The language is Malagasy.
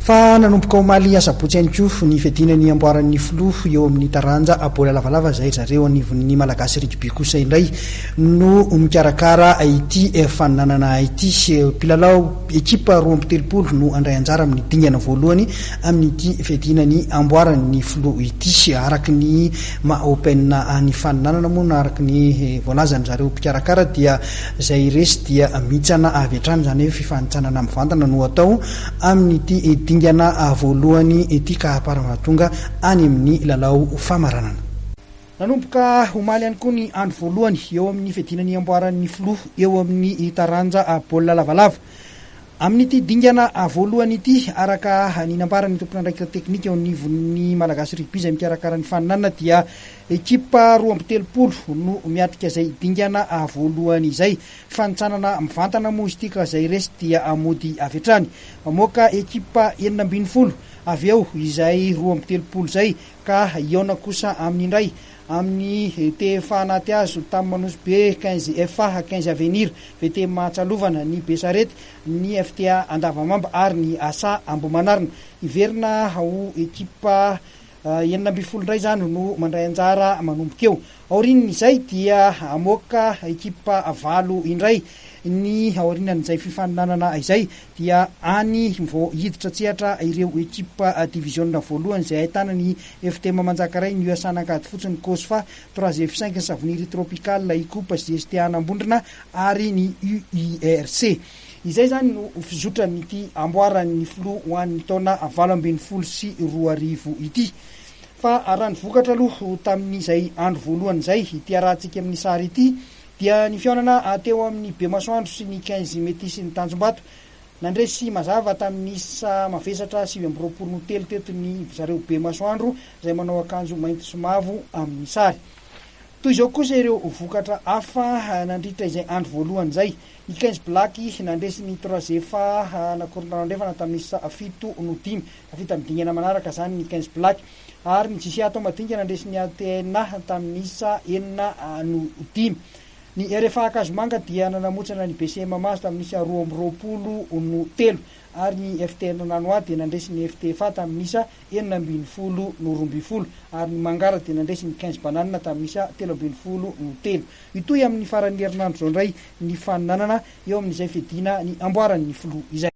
fa nanomboka omaly asabotsy ihany koa ny fedinany amboaran'ny filoha eo amin'ny taranja abola lavalava zay zareo anivon'ny malagasy rugby kosa indray no mikarakara ity fananana ity mpilalao ekipa 23 no andray anjara amin'ny dingana voalohany amin'ity fedinany amboaran'ny filoha ity araky ny open ny fananana moa araky ny voalazany zareo mpikarakara dia zay resy dia mitsana avy hatrany zany hoe fifanitsanana mivantana no atao amin'ity dingana voalohany ity ka paramatonga any amin'ny lalao famaranana. Nanomboka omaly ihany koa ny andro voalohany eo amin'ny fedinany amboaran'ny filoha eo amin'ny taranja baolina lavalava amin'ity dingana voalohany ity araka ny nambarany tompon'andraikitra teknika eo anivon'ny malagasy rugby zay mikarakara ny fananana dia ekipa 23 no miatrika zay dingana voalohany izay fanitsanana mivantana moa izy ity ka zay resy dia mody avy hatrany mamoaka ekipa 70 avy eo izay 23 zay ka iona kosa amin'ny indray amin'ny TFA anaty azo tamin'ny Manosy be 15 FA 15 avenir VT Mahatsalovana ny Besarety ny FTA Andavamamba ary ny Asa Ambomanarina iverina ho ekipa 70 indray zany no mandray anjara manomboka eo aorin'izay dia amoaka ekipa 9 indray ny aorinan'izay fifaninanana izay dia any vo hiditra tsihatra ireo ekipa division voalohany zay ahitana ny FT Mamanjakaray ny USAnankady fotsiny Kosfa 3F5 Savoniry Tropical Ikupa GSTA Anambondrina ary ny UIRC izay zany no fizotran'ity amboaran'ny filoha ho an'ny taona 20 sy 2000 ity fa arany vokatra aloha tamin'izay andro voalohany zay ity arahantsika amin'ny sary ity dia ny fiaonana teo amin'ny Bemasoandro sy ny 15 mety sy ny Tanjombato nandresy mazava tamin'ny isa mavesatra 7 no telo teto ny zareo Bemasoandro zay manao akanjo mainty sy mavo amin'ny sary toy izao kosa ireo vokatra hafa nandritra izay andro voalohany zay ny 15 black nandresy ny 3 nakorontanandrefana tamin'ny isa 7 no 5 afita midingana manaraka zany ny 15 black ary ny jisi ato madinga nandresy ny ATN tamin'ny isa 4 no 5 ny RFA Akazomanga dia nanamotsana ny BCM Mazo tamin'ny isa 20 no 3 ary ny FTN Nanoa dia nandresy ny FTFA tamin'ny isa 4 no 20 ary ny Mangara dia nandresy ny 15 bananina tamin'ny isa 13 no 3 itoy amin'ny faran'ny herinandro zao indray ny fananana eo amin'izay fedina ny amboaran'ny filoha izay.